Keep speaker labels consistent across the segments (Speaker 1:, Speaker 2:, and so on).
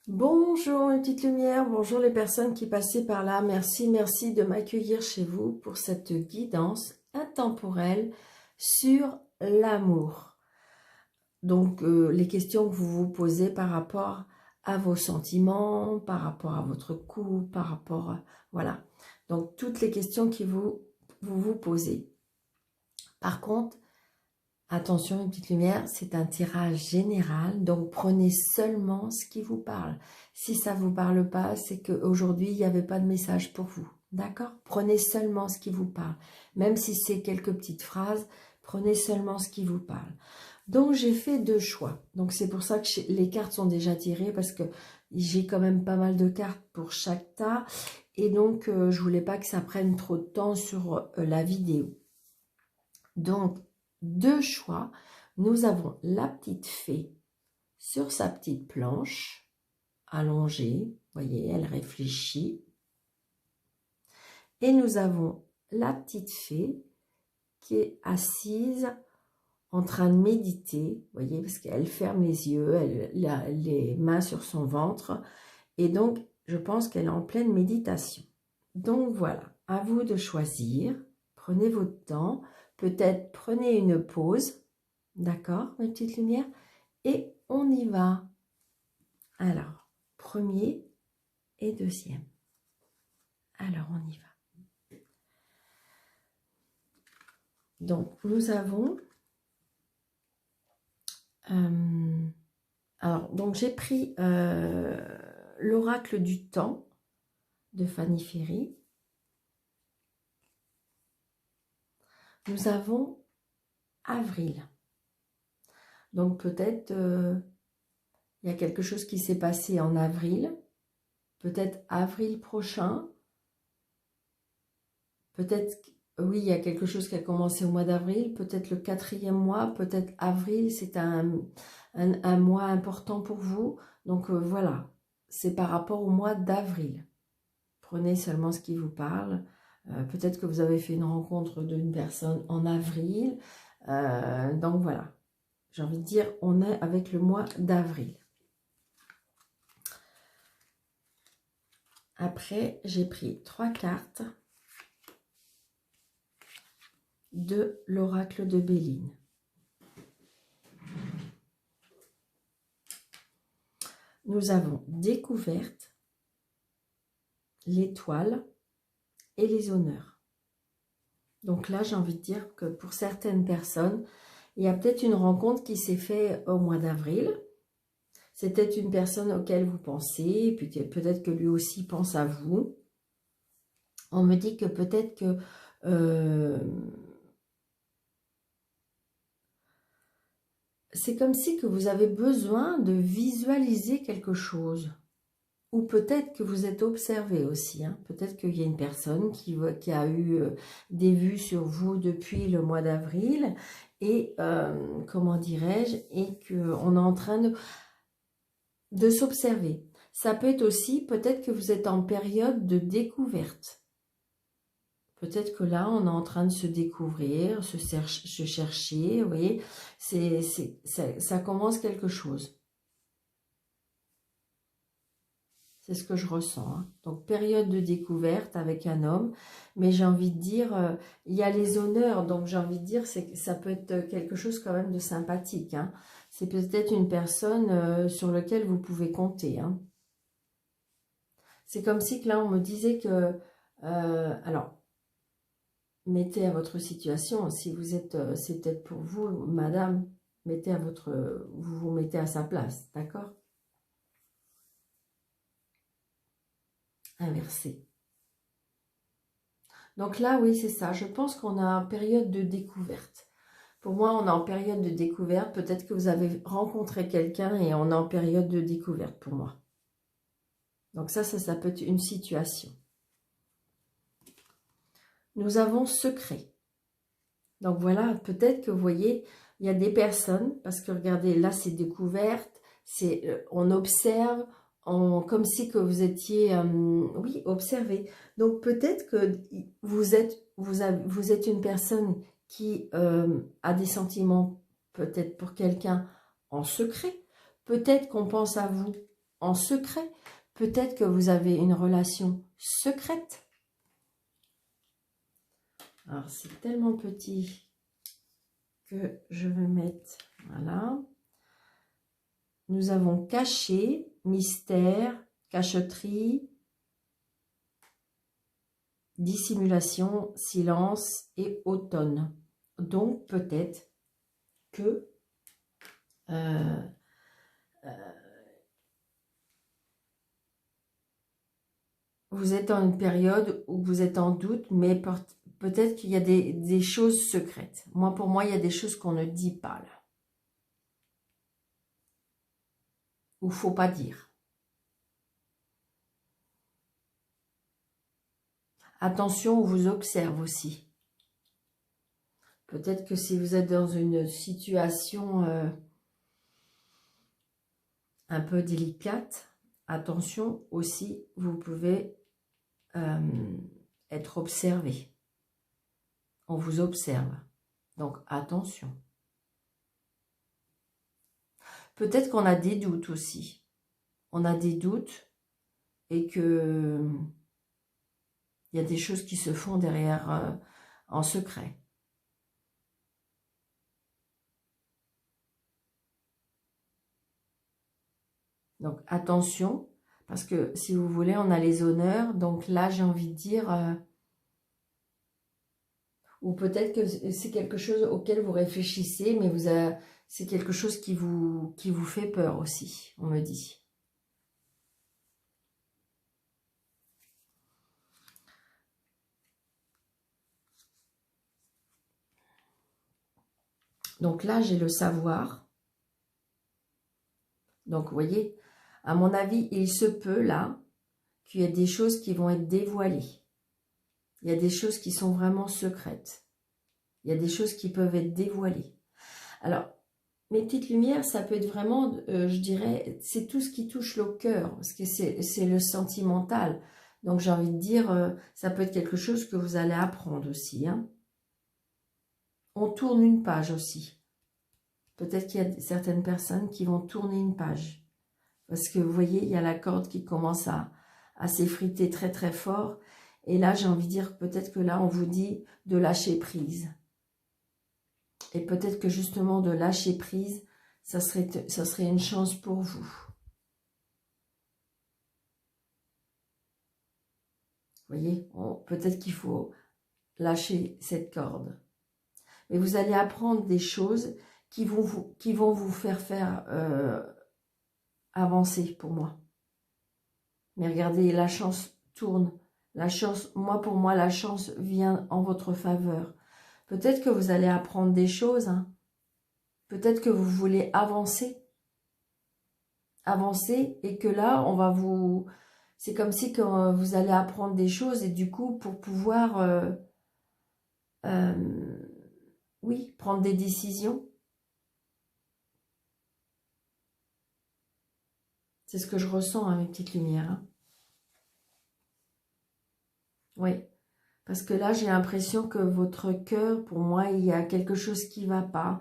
Speaker 1: Bonjour les petites lumières, bonjour les personnes qui passaient par là. Merci de m'accueillir chez vous pour cette guidance intemporelle sur l'amour. Donc les questions que vous vous posez par rapport à vos sentiments, par rapport à votre couple, par rapport à... Voilà. Donc toutes les questions que vous posez. Par contre, attention, une petite lumière, c'est un tirage général, donc prenez seulement ce qui vous parle. Si ça ne vous parle pas, c'est qu'aujourd'hui, il n'y avait pas de message pour vous. D'accord? Prenez seulement ce qui vous parle. Même si c'est quelques petites phrases, prenez seulement ce qui vous parle. Donc, j'ai fait deux choix. Donc, c'est pour ça que les cartes sont déjà tirées, parce que j'ai quand même pas mal de cartes pour chaque tas. Et donc, je voulais pas que ça prenne trop de temps sur la vidéo. Donc, deux choix. Nous avons la petite fée sur sa petite planche, allongée. Vous voyez, elle réfléchit. Et nous avons la petite fée qui est assise en train de méditer. Vous voyez, parce qu'elle ferme les yeux, elle a les mains sur son ventre. Et donc, je pense qu'elle est en pleine méditation. Donc, voilà, à vous de choisir. Prenez votre temps. Peut-être prenez une pause. D'accord, mes petites lumières? Et on y va. Alors, premier et deuxième. Alors, on y va. Donc, nous avons... donc j'ai pris l'oracle du temps de Fanny Ferry. Nous avons avril. Donc, peut-être... il y a quelque chose qui s'est passé en avril, peut-être avril prochain, peut-être, oui, il y a quelque chose qui a commencé au mois d'avril, peut-être le 4e mois, peut-être avril, c'est un mois important pour vous. Donc voilà, c'est par rapport au mois d'avril. Prenez seulement ce qui vous parle. Peut-être que vous avez fait une rencontre d'une personne en avril. Donc voilà, j'ai envie de dire, on est avec le mois d'avril. Après, j'ai pris 3 cartes de l'oracle de Béline. Nous avons découverte, l'étoile et les honneurs. Donc là, j'ai envie de dire que pour certaines personnes, il y a peut-être une rencontre qui s'est faite au mois d'avril. C'est peut-être une personne auquel vous pensez, et puis peut-être que lui aussi pense à vous. On me dit que peut-être que c'est comme si que vous avez besoin de visualiser quelque chose. Ou peut-être que vous êtes observé aussi. Hein. Peut-être qu'il y a une personne qui a eu des vues sur vous depuis le mois d'avril. Et, comment dirais-je, et qu'on est en train de s'observer. Ça peut être aussi, peut-être que vous êtes en période de découverte. Peut-être que là, on est en train de se découvrir, se chercher, vous voyez, ça commence quelque chose. C'est ce que je ressens. Hein. Donc, période de découverte avec un homme. Mais j'ai envie de dire, il y a les honneurs. Donc, j'ai envie de dire, ça peut être quelque chose quand même de sympathique. Hein. C'est peut-être une personne sur laquelle vous pouvez compter. Hein. C'est comme si que là, on me disait que... alors, mettez à votre situation, si vous êtes, c'est peut-être pour vous, madame, mettez à votre, vous vous mettez à sa place, d'accord? Inversé. Donc là, oui, c'est ça. Je pense qu'on a une période de découverte. Pour moi, on est en période de découverte. Peut-être que vous avez rencontré quelqu'un et on est en période de découverte pour moi. Donc ça peut être une situation. Nous avons secret. Donc voilà, peut-être que vous voyez, il y a des personnes, parce que regardez, là c'est découverte, on observe, comme si que vous étiez, oui, observé. Donc peut-être que vous êtes une personne qui a des sentiments peut-être pour quelqu'un en secret. Peut-être qu'on pense à vous en secret. Peut-être que vous avez une relation secrète. Alors, c'est tellement petit que je vais mettre, voilà. Nous avons caché, mystère, cacheterie, dissimulation, silence et automne. Donc, peut-être que vous êtes dans une période où vous êtes en doute, mais peut-être qu'il y a des choses secrètes. Pour moi, il y a des choses qu'on ne dit pas là. Ou faut pas dire. Attention, on vous observe aussi. Peut-être que si vous êtes dans une situation un peu délicate, attention aussi, vous pouvez être observé. On vous observe. Donc, attention. Peut-être qu'on a des doutes aussi. On a des doutes et que il y a des choses qui se font derrière en secret. Donc, attention, parce que si vous voulez, on a les honneurs. Donc là, j'ai envie de dire... ou peut-être que c'est quelque chose auquel vous réfléchissez, mais c'est quelque chose qui vous fait peur aussi, on me dit. Donc là, j'ai le savoir. Donc, vous voyez, à mon avis, il se peut là qu'il y ait des choses qui vont être dévoilées. Il y a des choses qui sont vraiment secrètes. Il y a des choses qui peuvent être dévoilées. Alors, mes petites lumières, ça peut être vraiment, je dirais, c'est tout ce qui touche le cœur, parce que c'est le sentimental. Donc, j'ai envie de dire, ça peut être quelque chose que vous allez apprendre aussi. Hein. On tourne une page aussi. Peut-être qu'il y a certaines personnes qui vont tourner une page. Parce que vous voyez, il y a la corde qui commence à s'effriter très très fort. Et là, j'ai envie de dire, peut-être que là, on vous dit de lâcher prise. Et peut-être que justement, de lâcher prise, ça serait une chance pour vous. Vous voyez, peut-être qu'il faut lâcher cette corde. Mais vous allez apprendre des choses qui vont vous faire avancer pour moi. Mais regardez, la chance tourne. La chance, pour moi, la chance vient en votre faveur. Peut-être que vous allez apprendre des choses. Hein. Peut-être que vous voulez avancer. Avancer et que là, on va vous... C'est comme si vous allez apprendre des choses et du coup, pour pouvoir... oui, prendre des décisions. C'est ce que je ressens, hein, mes petites lumières. Hein. Oui, parce que là, j'ai l'impression que votre cœur, pour moi, il y a quelque chose qui ne va pas.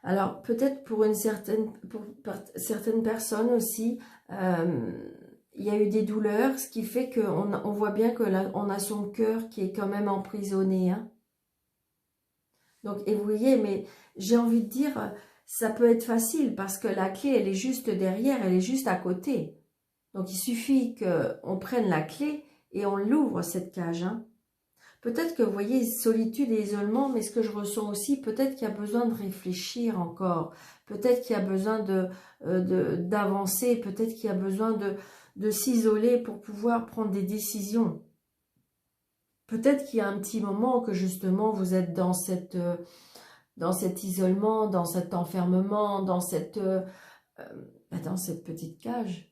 Speaker 1: Alors, peut-être pour certaines personnes aussi, il y a eu des douleurs, ce qui fait qu'on voit bien que là, on a son cœur qui est quand même emprisonné. Hein. Donc, et vous voyez, mais j'ai envie de dire, ça peut être facile parce que la clé, elle est juste derrière, elle est juste à côté. Donc, il suffit qu'on prenne la clé et on l'ouvre, cette cage. Hein. Peut-être que, vous voyez, solitude et isolement, mais ce que je ressens aussi, peut-être qu'il y a besoin de réfléchir encore. Peut-être qu'il y a besoin d'avancer. Peut-être qu'il y a besoin de s'isoler pour pouvoir prendre des décisions. Peut-être qu'il y a un petit moment que, justement, vous êtes dans cet isolement, dans cet enfermement, dans cette petite cage.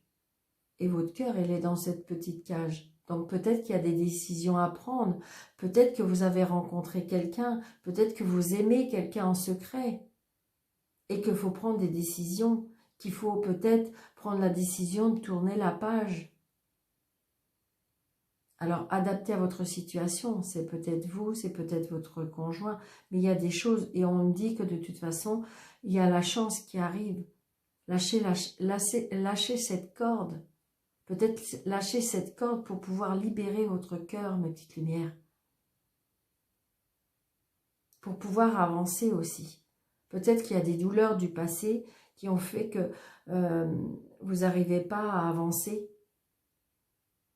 Speaker 1: Et votre cœur, il est dans cette petite cage. Donc peut-être qu'il y a des décisions à prendre. Peut-être que vous avez rencontré quelqu'un. Peut-être que vous aimez quelqu'un en secret. Et qu'il faut prendre des décisions. Qu'il faut peut-être prendre la décision de tourner la page. Alors, adapté à votre situation, c'est peut-être vous, c'est peut-être votre conjoint, mais il y a des choses, et on me dit que de toute façon, il y a la chance qui arrive. Lâchez cette corde. Peut-être lâcher cette corde pour pouvoir libérer votre cœur, mes petites lumières. Pour pouvoir avancer aussi. Peut-être qu'il y a des douleurs du passé qui ont fait que vous n'arrivez pas à avancer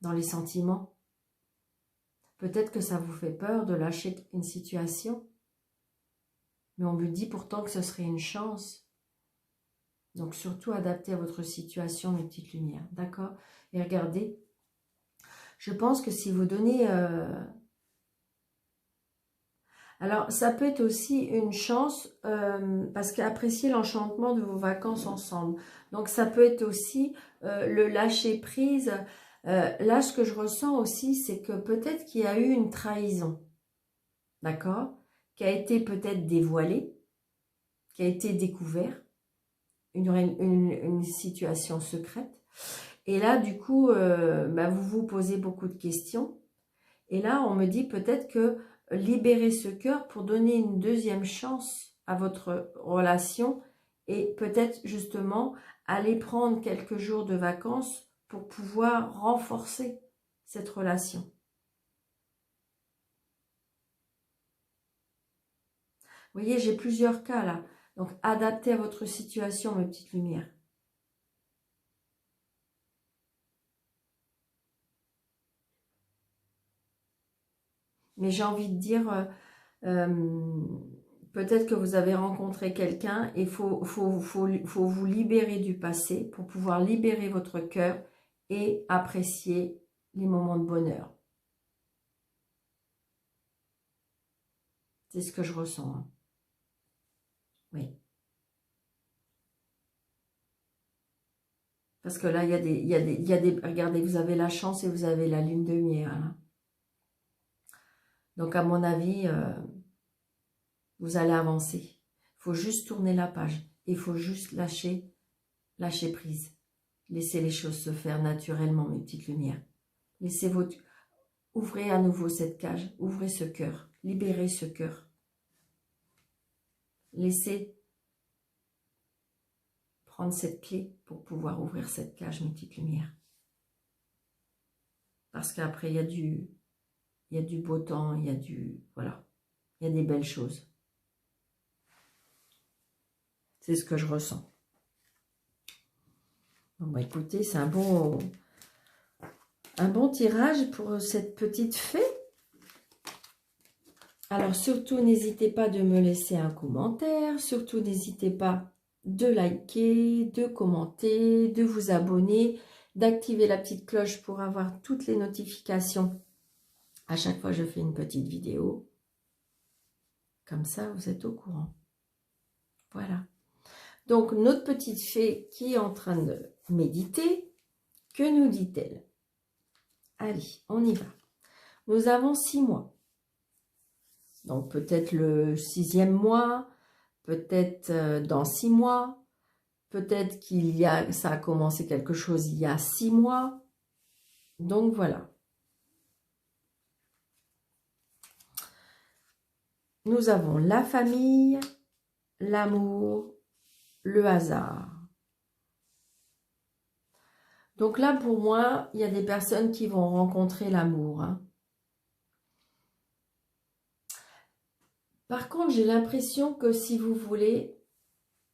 Speaker 1: dans les sentiments. Peut-être que ça vous fait peur de lâcher une situation. Mais on me dit pourtant que ce serait une chance. Donc surtout adaptez à votre situation, mes petites lumières. D'accord? Et regardez, je pense que si vous donnez... Alors ça peut être aussi une chance parce qu'apprécier l'enchantement de vos vacances ensemble. Donc ça peut être aussi le lâcher prise. Là, ce que je ressens aussi, c'est que peut-être qu'il y a eu une trahison. D'accord? Qui a été peut-être dévoilée, qui a été découverte, une situation secrète. Et là, du coup, vous vous posez beaucoup de questions. Et là, on me dit peut-être que libérer ce cœur pour donner une deuxième chance à votre relation et peut-être justement aller prendre quelques jours de vacances pour pouvoir renforcer cette relation. Vous voyez, j'ai plusieurs cas là. Donc, adaptez à votre situation, mes petites lumières. Mais j'ai envie de dire, peut-être que vous avez rencontré quelqu'un et il faut vous libérer du passé pour pouvoir libérer votre cœur et apprécier les moments de bonheur. C'est ce que je ressens. Hein. Oui. Parce que là, il y a des... Regardez, vous avez la chance et vous avez la lune de miel. Hein. Donc, à mon avis, vous allez avancer. Il faut juste tourner la page. Il faut juste lâcher prise. Laissez les choses se faire naturellement, mes petites lumières. Laissez votre... Ouvrez à nouveau cette cage. Ouvrez ce cœur. Libérez ce cœur. Laissez prendre cette clé pour pouvoir ouvrir cette cage, mes petites lumières. Parce qu'après, il y a du beau temps, il y a du... Voilà. Il y a des belles choses. C'est ce que je ressens. Bon, écoutez, c'est un bon tirage pour cette petite fée. Alors, surtout, n'hésitez pas de me laisser un commentaire. Surtout, n'hésitez pas de liker, de commenter, de vous abonner, d'activer la petite cloche pour avoir toutes les notifications. À chaque fois, je fais une petite vidéo. Comme ça, vous êtes au courant. Voilà. Donc, notre petite fée qui est en train de méditer, que nous dit-elle? Allez, on y va. Nous avons 6 mois. Donc, peut-être le 6e mois, peut-être dans 6 mois, peut-être ça a commencé quelque chose il y a 6 mois. Donc, voilà. Nous avons la famille, l'amour, le hasard. Donc là, pour moi, il y a des personnes qui vont rencontrer l'amour. Hein. Par contre, j'ai l'impression que si vous voulez,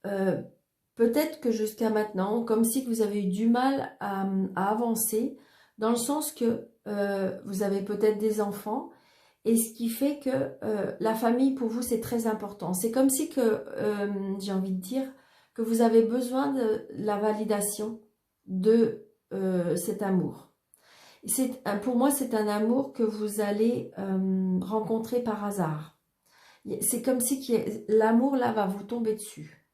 Speaker 1: peut-être que jusqu'à maintenant, comme si vous avez eu du mal à avancer, dans le sens que vous avez peut-être des enfants, et ce qui fait que la famille, pour vous, c'est très important. C'est comme si que, j'ai envie de dire, que vous avez besoin de la validation de cet amour. Pour moi, c'est un amour que vous allez rencontrer par hasard. C'est comme si l'amour, là, va vous tomber dessus.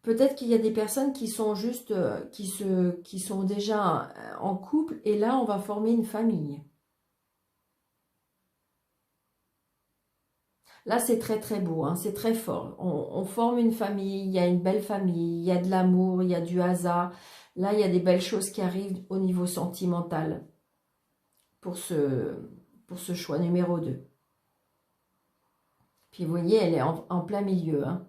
Speaker 1: Peut-être qu'il y a des personnes qui sont juste, qui sont déjà en couple, et là, on va former une famille. Là, c'est très très beau, hein, c'est très fort. On forme une famille, il y a une belle famille, il y a de l'amour, il y a du hasard. Là, il y a des belles choses qui arrivent au niveau sentimental. pour ce choix numéro 2. Puis vous voyez, elle est en plein milieu. Hein.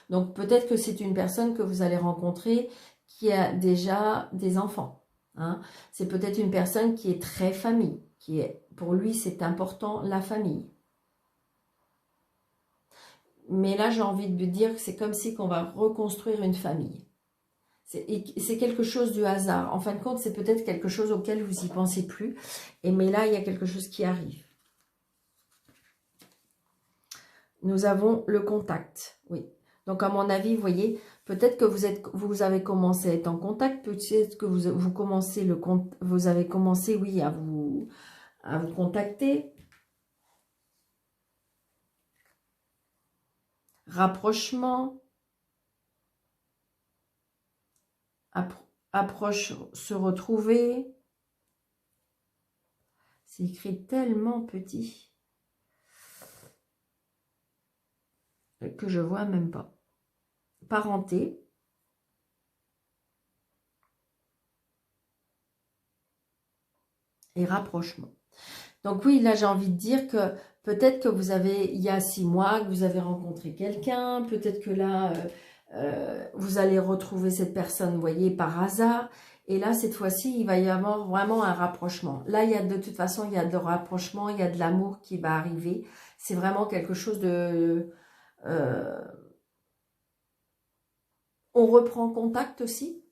Speaker 1: Donc peut-être que c'est une personne que vous allez rencontrer qui a déjà des enfants. Hein. C'est peut-être une personne qui est très famille. Pour lui, c'est important la famille. Mais là, j'ai envie de lui dire que c'est comme si qu'on va reconstruire une famille. C'est quelque chose du hasard. En fin de compte, c'est peut-être quelque chose auquel vous n'y pensez plus. Mais là, il y a quelque chose qui arrive. Nous avons le contact, oui. Donc, à mon avis, vous voyez, peut-être que vous avez commencé à être en contact, peut-être que vous avez commencé, oui, à vous contacter. Rapprochement. Approche, se retrouver. C'est écrit tellement petit que je vois même pas. Parenté. Et rapprochement. Donc oui, là j'ai envie de dire que peut-être que il y a 6 mois, que vous avez rencontré quelqu'un, peut-être que là, vous allez retrouver cette personne, vous voyez, par hasard. Et là, cette fois-ci, il va y avoir vraiment un rapprochement. Là, de toute façon, il y a de rapprochement, il y a de l'amour qui va arriver. C'est vraiment quelque chose de... on reprend contact aussi.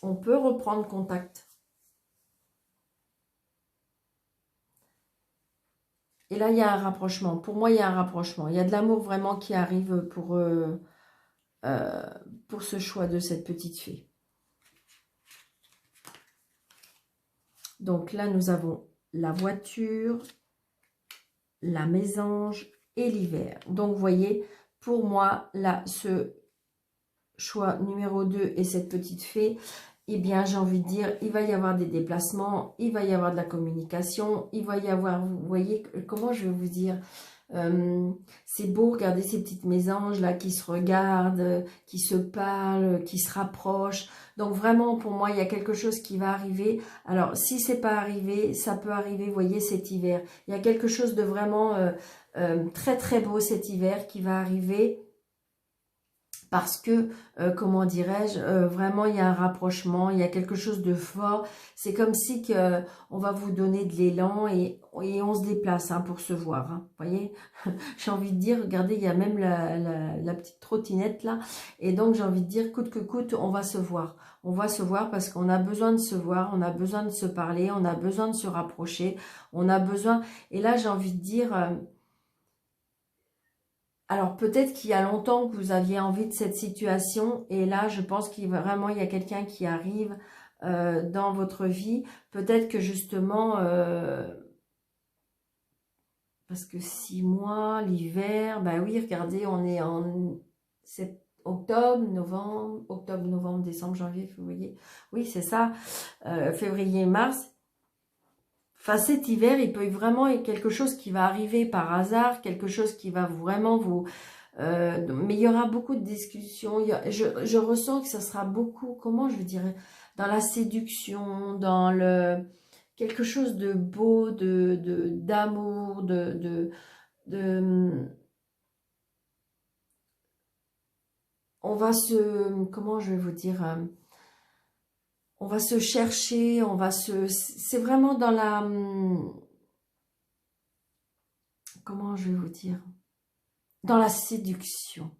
Speaker 1: On peut reprendre contact. Et là, il y a un rapprochement. Pour moi, il y a un rapprochement. Il y a de l'amour vraiment qui arrive pour ce choix de cette petite fée. Donc là, nous avons la voiture, la mésange et l'hiver. Donc, vous voyez, pour moi, là, ce choix numéro 2 et cette petite fée, eh bien, j'ai envie de dire, il va y avoir des déplacements, il va y avoir de la communication, il va y avoir, vous voyez, comment je vais vous dire, c'est beau, regardez ces petites mésanges là qui se regardent, qui se parlent, qui se rapprochent. Donc vraiment, pour moi, il y a quelque chose qui va arriver. Alors, si c'est pas arrivé, ça peut arriver, vous voyez, cet hiver. Il y a quelque chose de vraiment très très beau cet hiver qui va arriver. Parce que, comment dirais-je, vraiment il y a un rapprochement, il y a quelque chose de fort. C'est comme si on va vous donner de l'élan et on se déplace hein, pour se voir. Hein, vous voyez, j'ai envie de dire, regardez, il y a même la petite trottinette là. Et donc j'ai envie de dire, coûte que coûte, on va se voir. On va se voir parce qu'on a besoin de se voir, on a besoin de se parler, on a besoin de se rapprocher, on a besoin... Et là j'ai envie de dire... Alors peut-être qu'il y a longtemps que vous aviez envie de cette situation et là je pense qu'il vraiment il y a quelqu'un qui arrive dans votre vie. Peut-être que justement, parce que 6 mois, l'hiver, bah oui regardez on est en octobre, novembre, décembre, janvier, février. Oui c'est ça, février, mars. Enfin, cet hiver, il peut vraiment y avoir quelque chose qui va arriver par hasard, quelque chose qui va vraiment vous... mais il y aura beaucoup de discussions. Je ressens que ça sera beaucoup, comment je dirais, dans la séduction, dans le quelque chose de beau, d'amour, on va se... Comment je vais vous dire on va se chercher, on va se... C'est vraiment dans la... Comment je vais vous dire? Dans la séduction.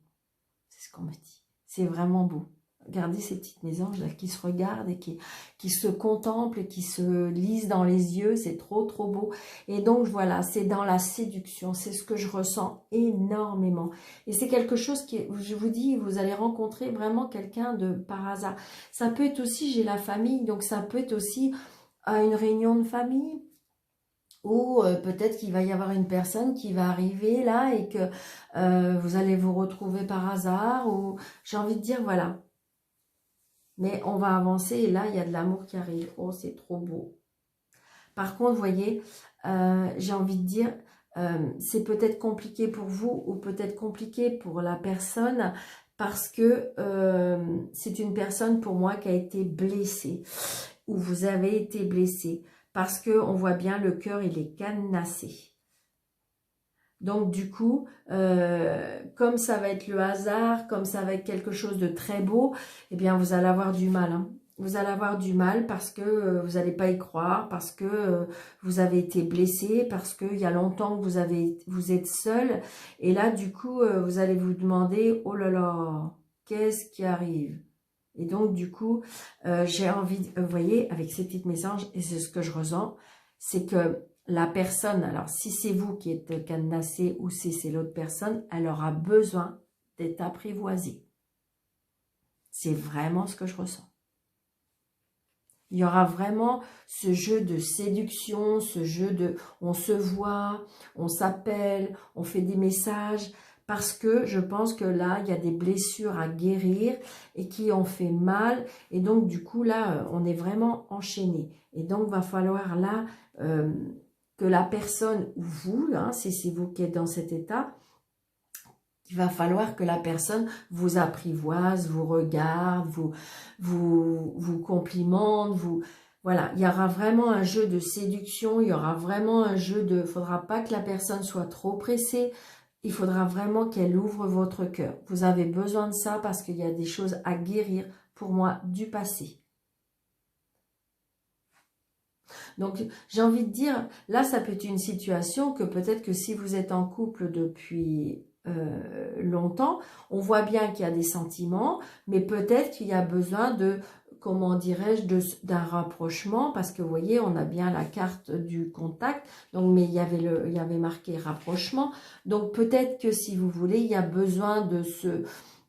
Speaker 1: C'est ce qu'on me dit. C'est vraiment beau. Regardez ces petites mésanges là qui se regardent et qui se contemplent et qui se lisent dans les yeux. C'est trop, trop beau. Et donc, voilà, c'est dans la séduction. C'est ce que je ressens énormément. Et c'est quelque chose qui, je vous dis, vous allez rencontrer vraiment quelqu'un de par hasard. Ça peut être aussi, j'ai la famille, donc ça peut être aussi à une réunion de famille. Ou peut-être qu'il va y avoir une personne qui va arriver là et que vous allez vous retrouver par hasard. Ou j'ai envie de dire, voilà. Mais on va avancer et là, il y a de l'amour qui arrive. Oh, c'est trop beau. Par contre, vous voyez, j'ai envie de dire, c'est peut-être compliqué pour vous ou peut-être compliqué pour la personne parce que c'est une personne pour moi qui a été blessée ou vous avez été blessé. parce que on voit bien le cœur, il est cadenassé. Donc du coup, comme ça va être le hasard, comme ça va être quelque chose de très beau, eh bien vous allez avoir du mal. Hein. Vous allez avoir du mal parce que vous n'allez pas y croire, parce que vous avez été blessé, parce qu'il y a longtemps que vous êtes seul. Et là, du coup, vous allez vous demander, oh là là, qu'est-ce qui arrive? Et donc, du coup, j'ai envie, vous voyez, avec ces petits messages, et c'est ce que je ressens, c'est que la personne, alors si c'est vous qui êtes cadenassé ou si c'est l'autre personne, elle aura besoin d'être apprivoisée. C'est vraiment ce que je ressens. Il y aura vraiment ce jeu de séduction, ce jeu de on se voit, on s'appelle, on fait des messages, parce que je pense que là, il y a des blessures à guérir et qui ont fait mal. Et donc, du coup, là, on est vraiment enchaîné. Et donc, va falloir là que la personne ou vous, hein, si c'est vous qui êtes dans cet état, il va falloir que la personne vous apprivoise, vous regarde, vous complimente, voilà, il y aura vraiment un jeu de séduction, il y aura vraiment un jeu de... Il ne faudra pas que la personne soit trop pressée, il faudra vraiment qu'elle ouvre votre cœur. Vous avez besoin de ça parce qu'il y a des choses à guérir, pour moi, du passé. Donc, j'ai envie de dire, là, ça peut être une situation que peut-être que si vous êtes en couple depuis longtemps, on voit bien qu'il y a des sentiments, mais peut-être qu'il y a besoin de, comment dirais-je, d'un rapprochement, parce que vous voyez, on a bien la carte du contact, donc, mais il y avait marqué rapprochement. Donc, peut-être que si vous voulez, il y a besoin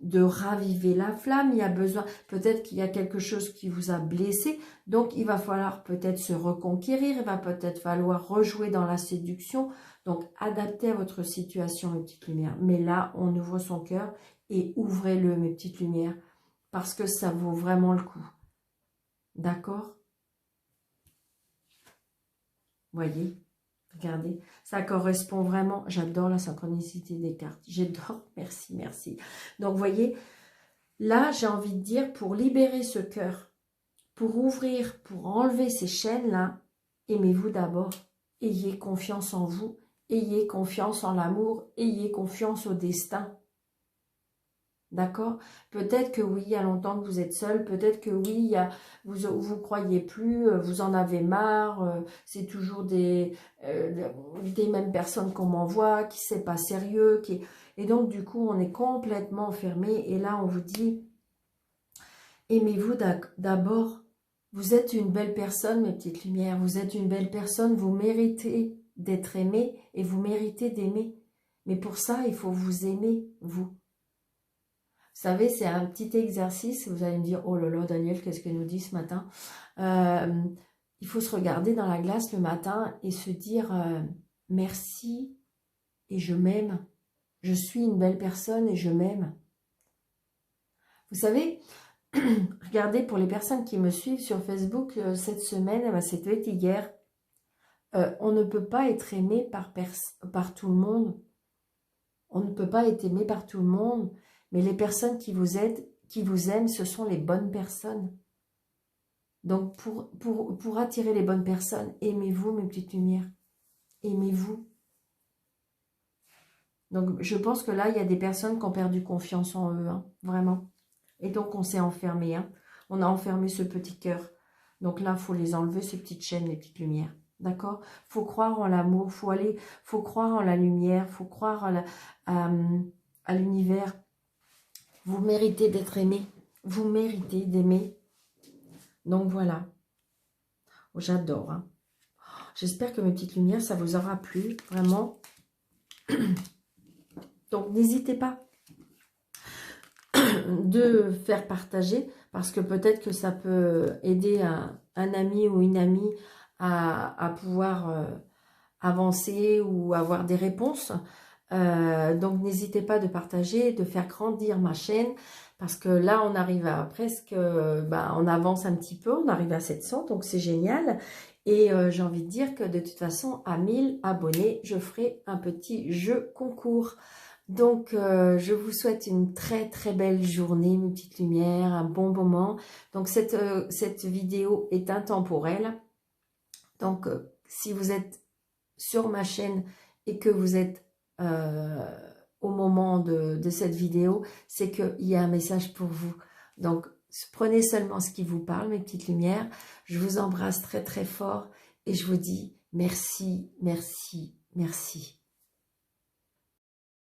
Speaker 1: de raviver la flamme, il y a besoin, peut-être qu'il y a quelque chose qui vous a blessé, donc il va falloir peut-être se reconquérir, il va peut-être falloir rejouer dans la séduction, donc adaptez à votre situation, mes petites lumières. Mais là, on ouvre son cœur et ouvrez-le, mes petites lumières, parce que ça vaut vraiment le coup. D'accord? Voyez? Regardez, ça correspond vraiment, j'adore la synchronicité des cartes, j'adore, merci, merci. Donc, vous voyez, là, j'ai envie de dire, pour libérer ce cœur, pour ouvrir, pour enlever ces chaînes-là, aimez-vous d'abord, ayez confiance en vous, ayez confiance en l'amour, ayez confiance au destin. D'accord? Peut-être que oui, il y a longtemps que vous êtes seul, peut-être que oui, vous croyez plus, vous en avez marre, c'est toujours des mêmes personnes qu'on m'envoie, qui c'est pas sérieux, et donc du coup on est complètement enfermé, et là on vous dit, aimez-vous d'abord, vous êtes une belle personne, mes petites lumières, vous êtes une belle personne, vous méritez d'être aimé, et vous méritez d'aimer, mais pour ça il faut vous aimer, vous. Vous savez, c'est un petit exercice, vous allez me dire, oh là là, Daniel, qu'est-ce qu'elle nous dit ce matin? Il faut se regarder dans la glace le matin et se dire, merci et je m'aime. Je suis une belle personne et je m'aime. Vous savez, regardez, pour les personnes qui me suivent sur Facebook cette semaine, c'était hier, on ne peut pas être aimé par tout le monde. On ne peut pas être aimé par tout le monde. Mais les personnes qui vous aiment, ce sont les bonnes personnes. Donc, pour attirer les bonnes personnes, aimez-vous, mes petites lumières. Aimez-vous. Donc, je pense que là, il y a des personnes qui ont perdu confiance en eux, hein, vraiment. Et donc, on s'est enfermé. Hein. On a enfermé ce petit cœur. Donc là, il faut les enlever, ces petites chaînes, les petites lumières. D'accord? Il faut croire en l'amour, faut croire en la lumière, il faut croire à l'univers. Vous méritez d'être aimé. Vous méritez d'aimer. Donc voilà. Oh, j'adore. Hein. J'espère que mes petites lumières, ça vous aura plu. Vraiment. Donc n'hésitez pas de faire partager. Parce que peut-être que ça peut aider un ami ou une amie à pouvoir avancer ou avoir des réponses. Donc n'hésitez pas de partager, de faire grandir ma chaîne, parce que là on arrive à presque, on avance un petit peu, on arrive à 700, donc c'est génial. Et j'ai envie de dire que de toute façon à 1000 abonnés, je ferai un petit jeu concours. Donc je vous souhaite une très très belle journée, mes petites lumières, un bon moment. Donc cette vidéo est intemporelle. Donc, si vous êtes sur ma chaîne et que vous êtes au moment de cette vidéo, c'est qu'il y a un message pour vous. Donc, prenez seulement ce qui vous parle, mes petites lumières. Je vous embrasse très très fort et je vous dis merci, merci, merci.